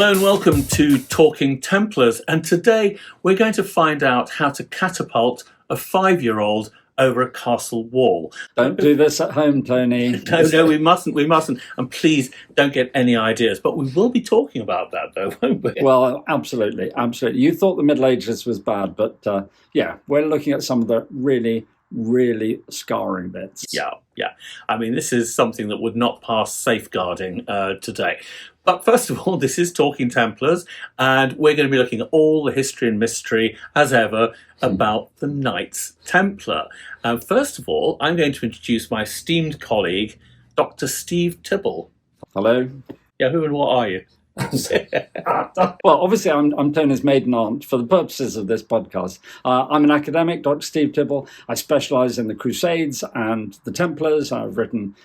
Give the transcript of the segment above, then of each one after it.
Hello and welcome to Talking Templars, and today we're going to find out how to catapult a 5-year-old over a castle wall. Don't do this at home, Tony. No, we mustn't, and please don't get any ideas, but we will be talking about that though, won't we? Well, absolutely. You thought the Middle Ages was bad, but yeah, we're looking at some of the really scarring bits. Yeah. I mean, this is something that would not pass safeguarding today. But first of all, this is Talking Templars, and we're going to be looking at all the history and mystery, as ever, about the Knights Templar. First of all, I'm going to introduce my esteemed colleague, Dr. Steve Tibble. Hello. Yeah, who and what are you? Well, obviously, I'm Tony's maiden aunt for the purposes of this podcast. I'm an academic, Dr. Steve Tibble. I specialise in the Crusades and the Templars. I've written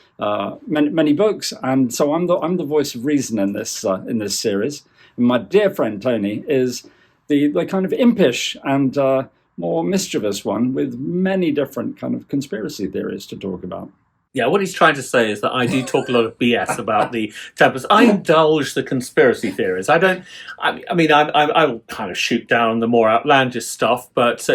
many books, and so I'm the voice of reason in this series. And my dear friend Tony is the kind of impish and more mischievous one with many different kind of conspiracy theories to talk about. Yeah, what he's trying to say is that I do talk a lot of BS about the Templars. I indulge the conspiracy theories. I will kind of shoot down the more outlandish stuff, but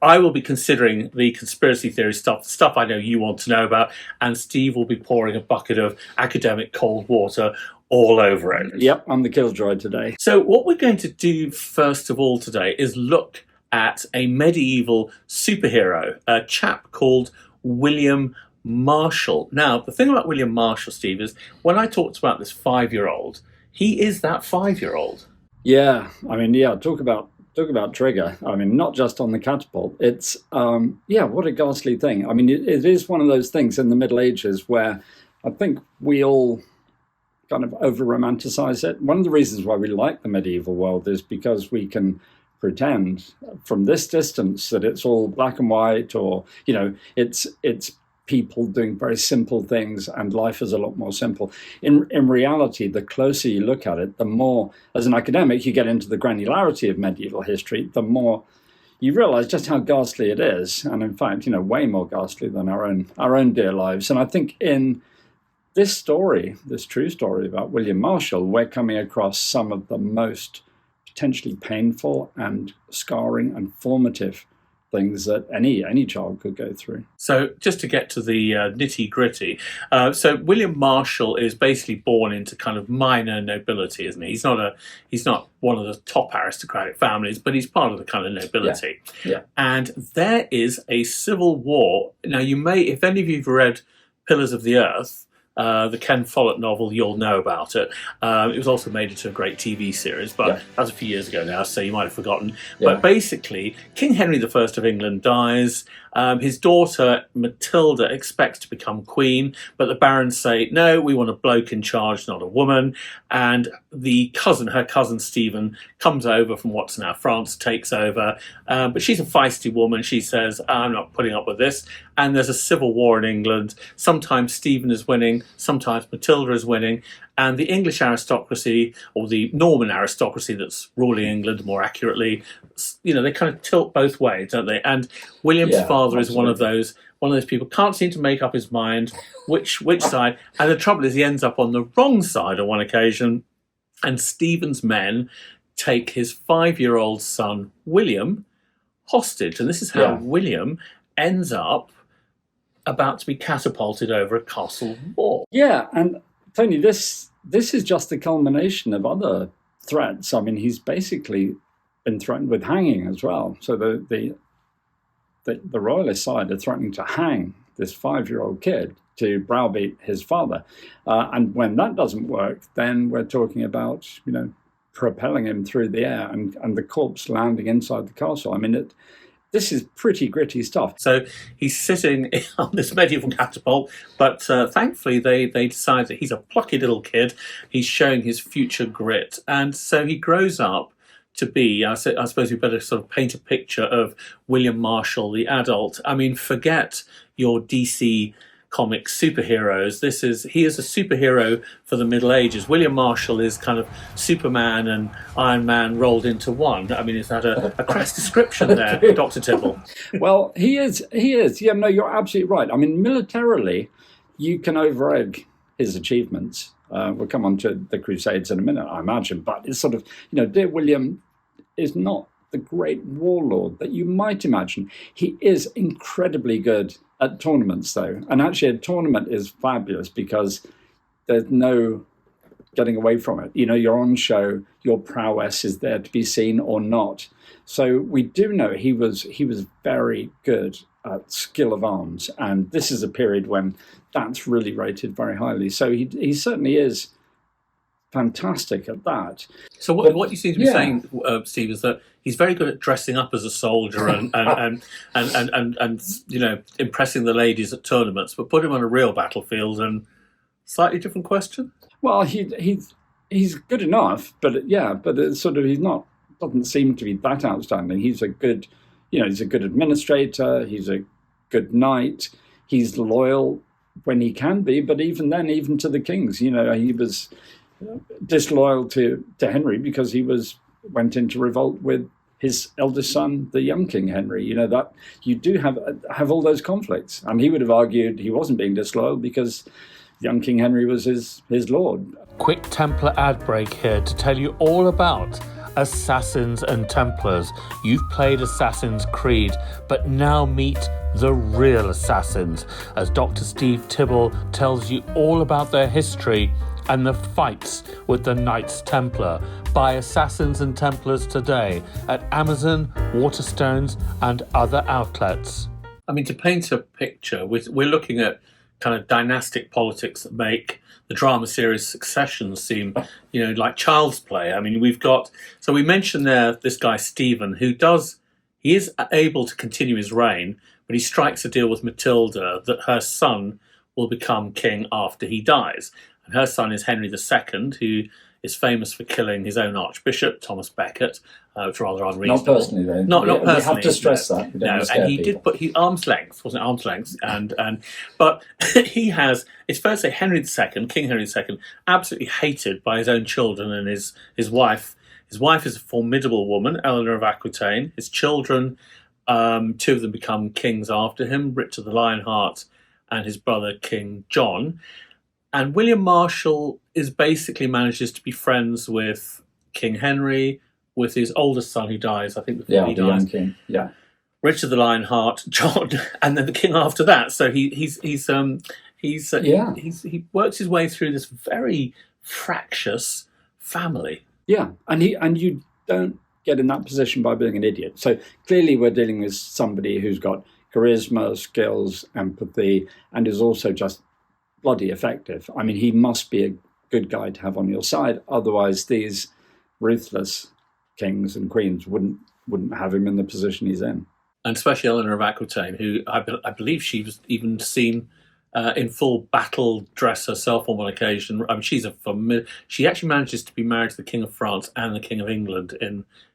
I will be considering the conspiracy theory stuff I know you want to know about, and Steve will be pouring a bucket of academic cold water all over it. Yep, I'm the killjoy today. So what we're going to do first of all today is look at a medieval superhero, a chap called William Marshal. Now, the thing about William Marshal, Steve, is when I talked about this 5-year-old, he is that 5-year-old. Yeah, talk about trigger. I mean, not just on the catapult. It's what a ghastly thing. I mean, it is one of those things in the Middle Ages where I think we all kind of over-romanticize it. One of the reasons why we like the medieval world is because we can pretend from this distance that it's all black and white, or it's people doing very simple things and life is a lot more simple. In reality, the closer you look at it, the more, as an academic, you get into the granularity of medieval history, the more you realize just how ghastly it is, and in fact, way more ghastly than our own dear lives. And I think in this story, this true story about William Marshal, we're coming across some of the most potentially painful and scarring and formative things that any child could go through. So just to get to the nitty-gritty, so William Marshal is basically born into kind of minor nobility, isn't he? He's not one of the top aristocratic families, but he's part of the kind of nobility. Yeah. And there is a civil war. Now, you may, if any of you've read Pillars of the Earth, the Ken Follett novel, you'll know about it. It was also made into a great TV series, but that was a few years ago now, so you might have forgotten. Yeah. But basically, King Henry I of England dies. His daughter Matilda expects to become queen, but the barons say, no, we want a bloke in charge, not a woman. And her cousin Stephen, comes over from what's now France, takes over. But she's a feisty woman. She says, I'm not putting up with this. And there's a civil war in England. Sometimes Stephen is winning, sometimes Matilda is winning. And the English aristocracy, or the Norman aristocracy that's ruling England more accurately, they kind of tilt both ways, don't they? And William's father is one of those people, can't seem to make up his mind which side. And the trouble is he ends up on the wrong side on one occasion. And Stephen's men take his 5-year-old son, William, hostage. And this is how William ends up about to be catapulted over a castle wall. Yeah, and Tony, this is just the culmination of other threats. I mean, he's basically been threatened with hanging as well. So the royalist side are threatening to hang this 5-year-old kid to browbeat his father. And when that doesn't work, then we're talking about, propelling him through the air and the corpse landing inside the castle. I mean, this is pretty gritty stuff. So he's sitting on this medieval catapult, but thankfully they decide that he's a plucky little kid. He's showing his future grit. And so he grows up to be, I suppose we better sort of paint a picture of William Marshal, the adult. I mean, forget your DC comic superheroes. He is a superhero for the Middle Ages. William Marshal is kind of Superman and Iron Man rolled into one. I mean, is that a crass description there, Dr. Tibble? Well, he is. Yeah, no, you're absolutely right. I mean, militarily, you can over-egg his achievements. We'll come on to the Crusades in a minute, I imagine. But it's sort of, dear William is not the great warlord that you might imagine. He is incredibly good at tournaments, though. And actually, a tournament is fabulous because there's no getting away from it. You're on show, your prowess is there to be seen or not. So we do know he was very good at skill of arms, and this is a period when that's really rated very highly. So he certainly is fantastic at that. So what you seem to be saying, Steve, is that he's very good at dressing up as a soldier and impressing the ladies at tournaments, but put him on a real battlefield and slightly different question. Well, he's good enough, but it's sort of doesn't seem to be that outstanding. He's a good administrator. He's a good knight. He's loyal when he can be, but even then, even to the kings, he was disloyal to Henry because he went into revolt with his eldest son, the young King Henry. That you do have all those conflicts, and he would have argued he wasn't being disloyal because young King Henry was his lord. Quick Templar ad break here to tell you all about Assassins and Templars. You've played Assassin's Creed, but now meet the real assassins, as Dr. Steve Tibble tells you all about their history and the fights with the Knights Templar. Buy Assassins and Templars today at Amazon, Waterstones and other outlets. I mean, to paint a picture, we're looking at kind of dynastic politics that make the drama series Succession seem, like child's play. I mean, so we mentioned there this guy Stephen, he is able to continue his reign, but he strikes a deal with Matilda that her son will become king after he dies. And her son is Henry II, who is famous for killing his own archbishop, Thomas Becket, which rather unreasonable. Not personally, though. Not personally. We have to stress that. And he did put arm's length, wasn't it? Arm's length. But he has, it's fair to say, Henry II, King Henry II, absolutely hated by his own children and his wife. His wife is a formidable woman, Eleanor of Aquitaine. His children, two of them become kings after him, Richard the Lionheart and his brother King John. And William Marshal basically manages to be friends with King Henry, with his oldest son who dies, I think, before he dies. Young king. Yeah. Richard the Lionheart, John, and then the king after that. So he works his way through this very fractious family. Yeah, and you don't get in that position by being an idiot. So clearly we're dealing with somebody who's got charisma, skills, empathy, and is also just bloody effective. I mean, he must be a good guy to have on your side. Otherwise, these ruthless kings and queens wouldn't have him in the position he's in. And especially Eleanor of Aquitaine, who I believe she was even seen in full battle dress herself on one occasion. I mean, she actually manages to be married to the King of France and the King of England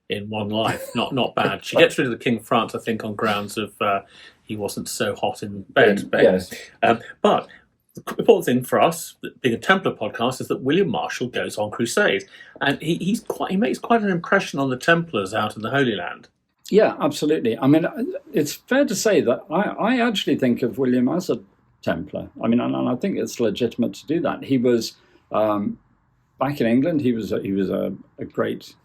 in one life. Not bad. She gets rid of the King of France, I think, on grounds of he wasn't so hot in bed. Yes. But the important thing for us, being a Templar podcast, is that William Marshal goes on crusade, and he makes quite an impression on the Templars out in the Holy Land. Yeah, absolutely. I mean, it's fair to say that I actually think of William as a Templar. I mean, and I think it's legitimate to do that. He was back in England. He was a great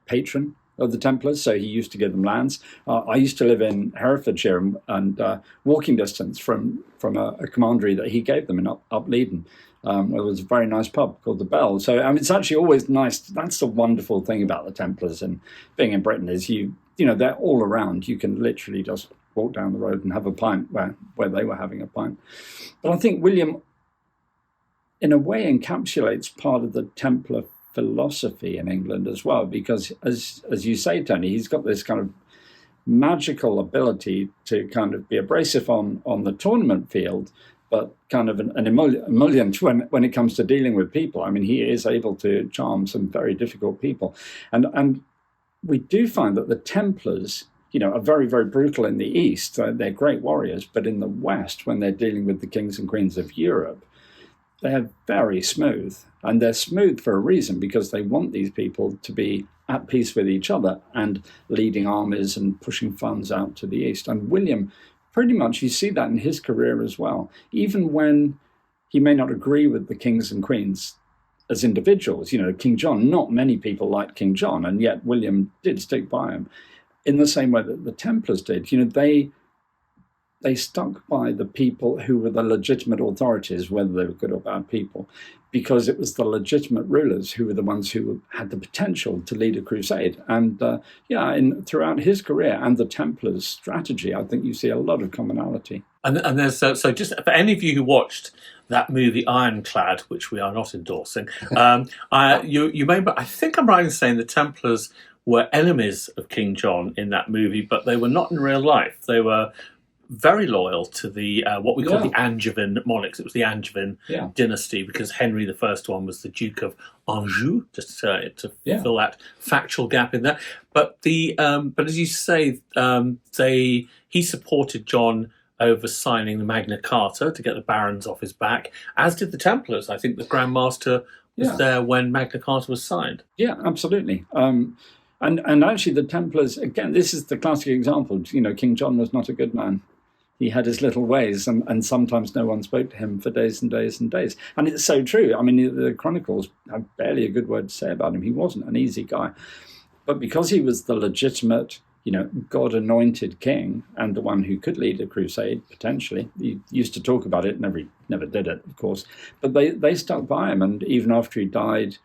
patron of the Templars, so he used to give them lands. I used to live in Herefordshire, and walking distance from a commandery that he gave them in up Leiden. There was a very nice pub called the Bell. So I mean, it's actually always nice. That's the wonderful thing about the Templars and being in Britain is they're all around. You can literally just walk down the road and have a pint where they were having a pint. But I think William, in a way, encapsulates part of the Templar philosophy in England as well, because as you say, Tony, he's got this kind of magical ability to kind of be abrasive on the tournament field, but kind of an emollient when it comes to dealing with people. I mean, he is able to charm some very difficult people. And we do find that the Templars, are very, very brutal in the East. They're great warriors, but in the West, when they're dealing with the kings and queens of Europe, they're very smooth. And they're smooth for a reason, because they want these people to be at peace with each other and leading armies and pushing funds out to the East. And William, pretty much, you see that in his career as well. Even when he may not agree with the kings and queens as individuals. King John, not many people liked King John, and yet William did stick by him in the same way that the Templars did. They stuck by the people who were the legitimate authorities, whether they were good or bad people, because it was the legitimate rulers who were the ones who had the potential to lead a crusade. And throughout his career and the Templars' strategy, I think you see a lot of commonality. And there's so just for any of you who watched that movie Ironclad, which we are not endorsing, you may, I think I'm right in saying the Templars were enemies of King John in that movie, but they were not in real life. They were very loyal to the what we call the Angevin monarchs. It was the Angevin dynasty, because Henry the First one was the Duke of Anjou, just to fill that factual gap in there. But but as you say, he supported John over signing the Magna Carta to get the barons off his back, as did the Templars. I think the Grand Master was there when Magna Carta was signed. Yeah, absolutely. And actually the Templars, again, this is the classic example. King John was not a good man. He had his little ways, and sometimes no one spoke to him for days and days and days. And it's so true. I mean, the Chronicles have barely a good word to say about him. He wasn't an easy guy. But because he was the legitimate, God-anointed king and the one who could lead a crusade, potentially, he used to talk about it, never did it, of course. But they stuck by him, and even after he died,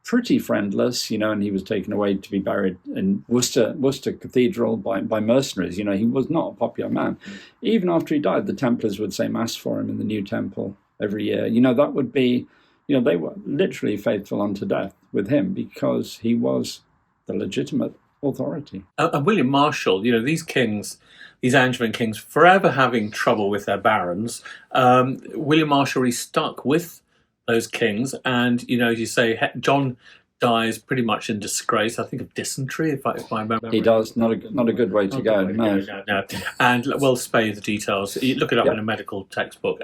pretty friendless, and he was taken away to be buried in Worcester Cathedral by mercenaries. He was not a popular man. Even after he died, the Templars would say mass for him in the new temple every year. That would be, they were literally faithful unto death with him because he was the legitimate authority. And William Marshal, these kings, these Angevin kings, forever having trouble with their barons, William Marshal really stuck with those kings, and as you say, John dies pretty much in disgrace. I think of dysentery, if I remember. He does. Not a good way to go. No. And we'll spare you the details. You look it up in a medical textbook.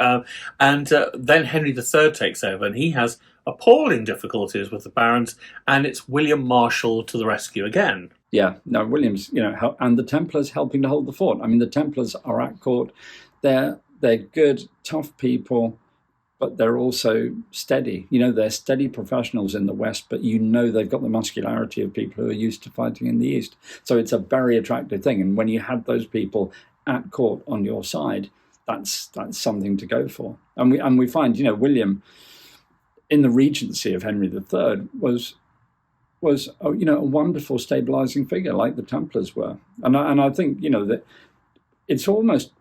And then Henry III takes over, and he has appalling difficulties with the barons, and it's William Marshal to the rescue again. Yeah. No, William's, and the Templars helping to hold the fort. I mean, the Templars are at court. They're good, tough people, but they're also steady. They're steady professionals in the West, but they've got the muscularity of people who are used to fighting in the East. So it's a very attractive thing. And when you had those people at court on your side, that's something to go for. And we find, William, in the regency of Henry III, was a wonderful stabilizing figure like the Templars were. And I think, that it's almost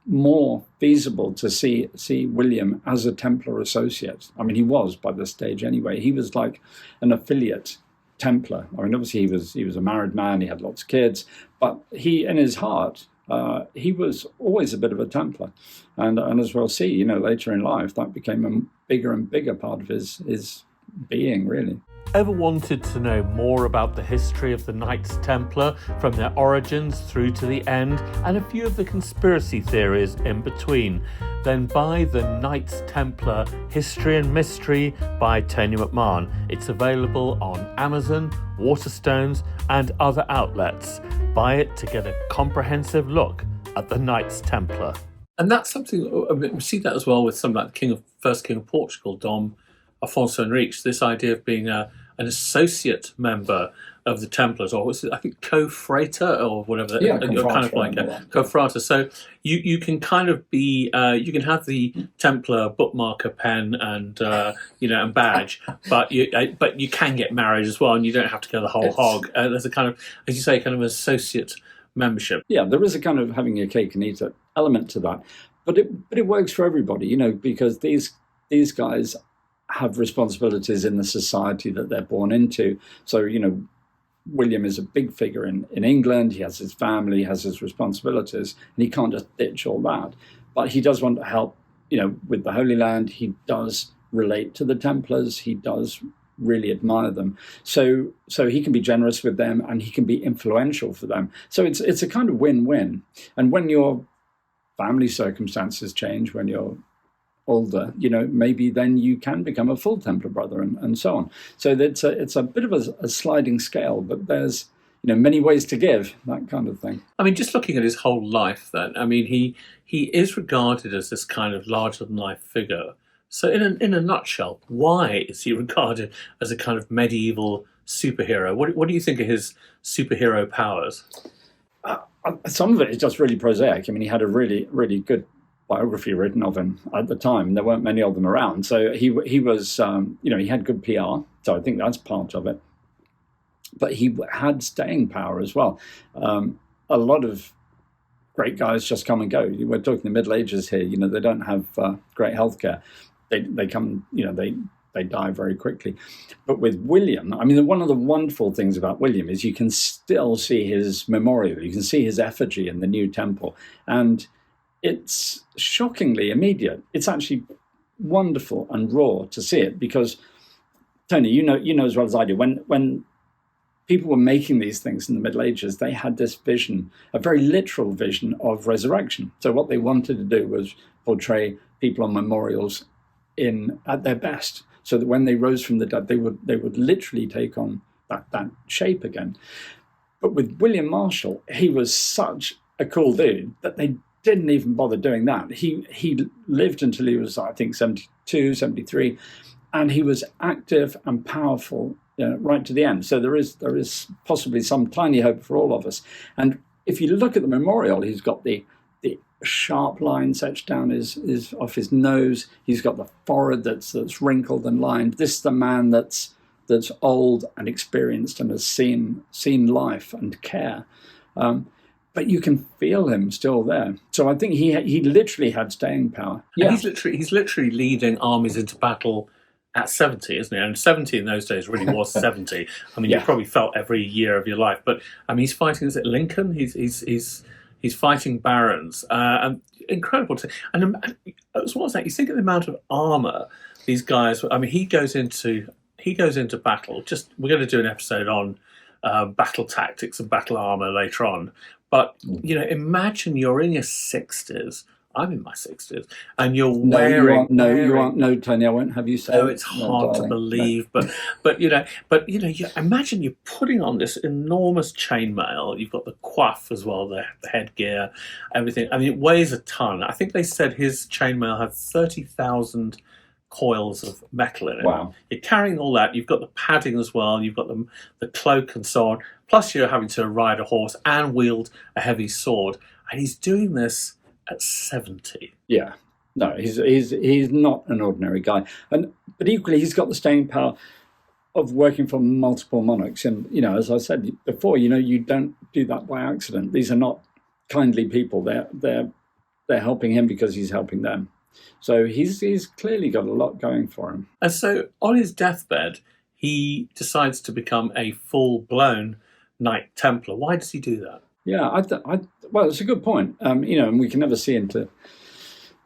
more feasible to see William as a Templar associate. I mean, he was by this stage anyway. He was like an affiliate Templar. I mean, obviously he was a married man. He had lots of kids, but he, in his heart, he was always a bit of a Templar. And as we'll see, later in life, that became a bigger and bigger part of his being, really. Ever wanted to know more about the history of the Knights Templar, from their origins through to the end, and a few of the conspiracy theories in between? Then buy the Knights Templar History and Mystery by Tony McMahon. It's available on Amazon, Waterstones, and other outlets. Buy it to get a comprehensive look at the Knights Templar. And that's something, we see that as well with something like the first King of Portugal, Dom Afonso Henriques, this idea of being an associate member of the Templars, or was it, I think, co-frater or whatever. You're kind of like a co-frater. So you can kind of be, you can have the Templar bookmarker pen and and badge, but you can get married as well, and you don't have to go the whole hog. There's a kind of, as you say, kind of associate membership. Yeah, there is a kind of having your cake and eat it element to that, but it works for everybody, because these guys have responsibilities in the society that they're born into. So, William is a big figure in England. He has his family, he has his responsibilities, and he can't just ditch all that. But he does want to help, with the Holy Land. He does relate to the Templars. He does really admire them. So he can be generous with them, and he can be influential for them. So it's a kind of win-win. And when your family circumstances change, when you're older, maybe then you can become a full Templar brother and so on. So it's a bit of a sliding scale, but there's many ways to give, that kind of thing. I mean, just looking at his whole life then, I mean, he is regarded as this kind of larger-than-life figure So, in a nutshell, why is he regarded as a kind of medieval superhero? What do you think are his superhero powers? Some of it is just really prosaic. I mean, he had a really, really good biography written of him at the time. There weren't many of them around. So he was, he had good PR. So I think that's part of it. But he had staying power as well. A lot of great guys just come and go. We're talking the Middle Ages here. They don't have great healthcare. They come, they die very quickly. But with William, I mean, one of the wonderful things about William is you can still see his memorial. You can see his effigy in the new temple. And it's shockingly immediate. It's actually wonderful and raw to see it because, Tony, you know as well as I do, when people were making these things in the Middle Ages, they had this vision, a very literal vision of resurrection. So what they wanted to do was portray people on memorials at their best, so that when they rose from the dead, they would literally take on that shape again. But with William Marshal, he was such a cool dude that they didn't even bother doing that. He lived until he was, I think, 72, 73, and he was active and powerful right to the end. So there is possibly some tiny hope for all of us. And if you look at the memorial, he's got the sharp lines etched down his off his nose. He's got the forehead that's wrinkled and lined. This is the man that's old and experienced and has seen life and care. But you can feel him still there. So I think he literally had staying power. Yeah, he's literally leading armies into battle at 70, isn't he? And 70 in those days really was 70. I mean, you probably felt every year of your life. But I mean, he's fighting. Is it Lincoln? He's fighting barons. And incredible. And as well as that, you think of the amount of armor these guys. I mean, he goes into battle. We're going to do an episode on battle tactics and battle armor later on. But imagine you're in your 60s. I'm in my 60s, and you're wearing. You aren't. No, Tony, I won't have you say. Oh, it's hard to believe, no. but you imagine you're putting on this enormous chainmail. You've got the coif as well, the headgear, everything. I mean, it weighs a ton. I think they said his chainmail had 30,000 coils of metal in it. Wow! You're carrying all that. You've got the padding as well. You've got the cloak and so on. Plus, you're having to ride a horse and wield a heavy sword, and he's doing this at 70. Yeah, no, he's not an ordinary guy, but equally he's got the staying power of working for multiple monarchs. And as I said before, you don't do that by accident. These are not kindly people. They're helping him because he's helping them. So he's clearly got a lot going for him. And so on his deathbed, he decides to become a full-blown Knight Templar. Why does he do that? Yeah, well, it's a good point. And we can never see into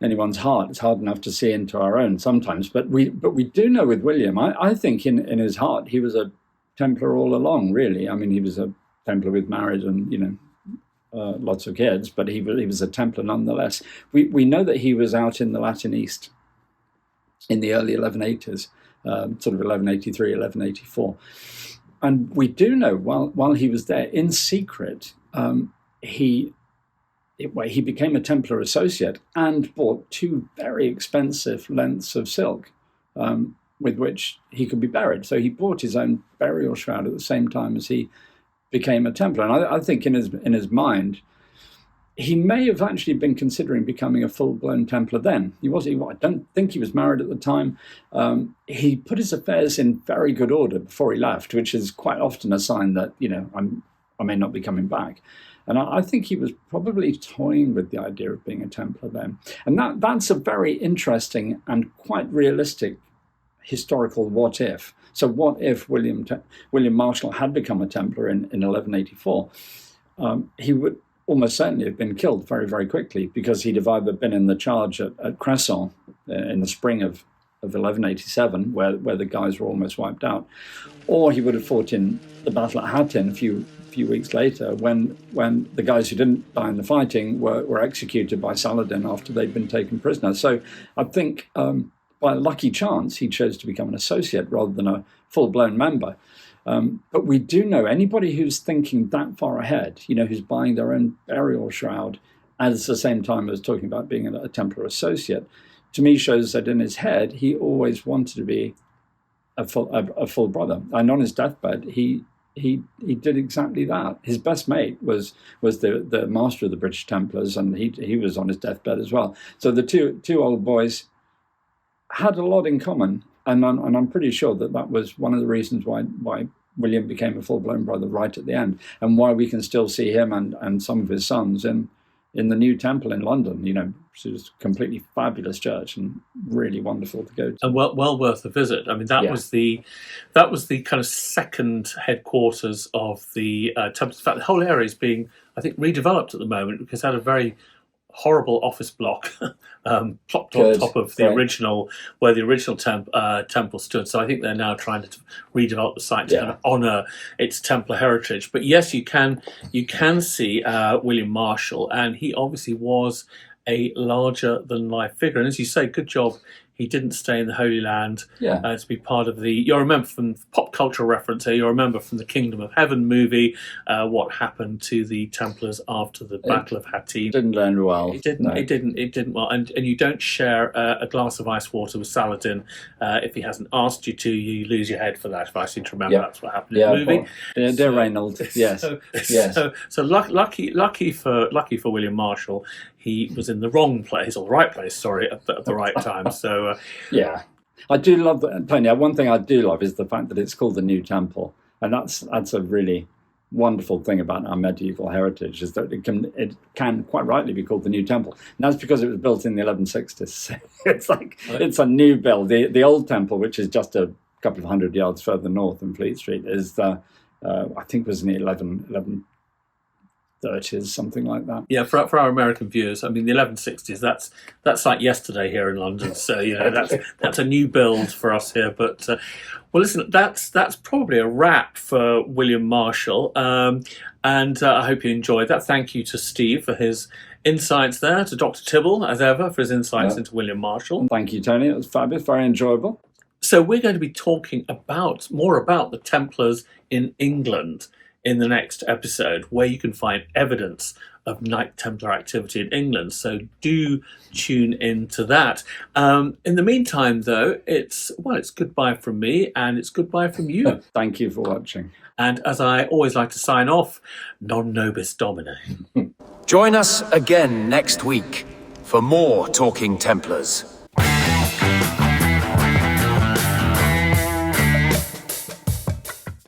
anyone's heart. It's hard enough to see into our own sometimes. But we do know with William, I think in his heart, he was a Templar all along, really. I mean, he was a Templar with married and, lots of kids, but he was a Templar nonetheless. We know that he was out in the Latin East in the early 1180s, sort of 1183, 1184. And we do know while he was there in secret, he became a Templar associate and bought 2 very expensive lengths of silk with which he could be buried. So he bought his own burial shroud at the same time as he became a Templar. And I think in his mind, he may have actually been considering becoming a full-blown Templar then. I don't think he was married at the time. He put his affairs in very good order before he left, which is quite often a sign that, I may not be coming back. And I think he was probably toying with the idea of being a Templar then. And that's a very interesting and quite realistic historical what if. So what if William Marshal had become a Templar in 1184? He would almost certainly have been killed very, very quickly because he'd have either been in the charge at Cresson in the spring of 1187, where the guys were almost wiped out, or he would have fought in the battle at Hattin a few weeks later when the guys who didn't die in the fighting were executed by Saladin after they'd been taken prisoner. So I think by a lucky chance he chose to become an associate rather than a full-blown member. But we do know anybody who's thinking that far ahead, who's buying their own burial shroud at the same time as talking about being a Templar associate, to me shows that in his head, he always wanted to be a full brother. And on his deathbed, he did exactly that. His best mate was the master of the British Templars, and he was on his deathbed as well. So the two old boys had a lot in common, and I'm pretty sure that was one of the reasons why William became a full-blown brother right at the end, and why we can still see him and some of his sons in the new temple in London, which is a completely fabulous church and really wonderful to go to. And well worth a visit. I mean, that was the kind of second headquarters of the Templars. In fact, the whole area is being, I think, redeveloped at the moment, because it had a very horrible office block plopped on top of the original, where the original temple stood. So I think they're now trying to redevelop the site to kind of honour its Templar heritage. But yes, you can see William Marshal, and he obviously was a larger than life figure. And as you say, good job he didn't stay in the Holy Land to be part of the... You'll remember from pop culture reference here, you'll remember from the Kingdom of Heaven movie what happened to the Templars after the Battle of Hattin. Didn't end well. It didn't well. And you don't share a glass of ice water with Saladin if he hasn't asked you to. You lose your head for that, if I seem to remember. That's what happened in the movie. Dear Reynold, yes. So lucky for William Marshal, he was in the wrong place, or the right place, sorry, at the right time. So I do love that, Tony. One thing I do love is the fact that it's called the New Temple, and that's a really wonderful thing about our medieval heritage, is that it can quite rightly be called the New Temple. And that's because it was built in the 1160s. It's a new build. The old temple, which is just a couple of hundred yards further north in Fleet Street, is I think was in the 1130s, something like that. Yeah, for our American viewers, I mean, the 1160s, that's like yesterday here in London. So, that's a new build for us here. But, well, listen, that's probably a wrap for William Marshal. And I hope you enjoyed that. Thank you to Steve for his insights there, to Dr. Tibble, as ever, for his insights into William Marshal. Thank you, Tony. It was fabulous, very enjoyable. So we're going to be talking more about the Templars in England in the next episode, where you can find evidence of Knight Templar activity in England. So do tune into that. In the meantime, though, it's goodbye from me, and it's goodbye from you. Thank you for watching. And as I always like to sign off, non nobis domine. Join us again next week for more Talking Templars.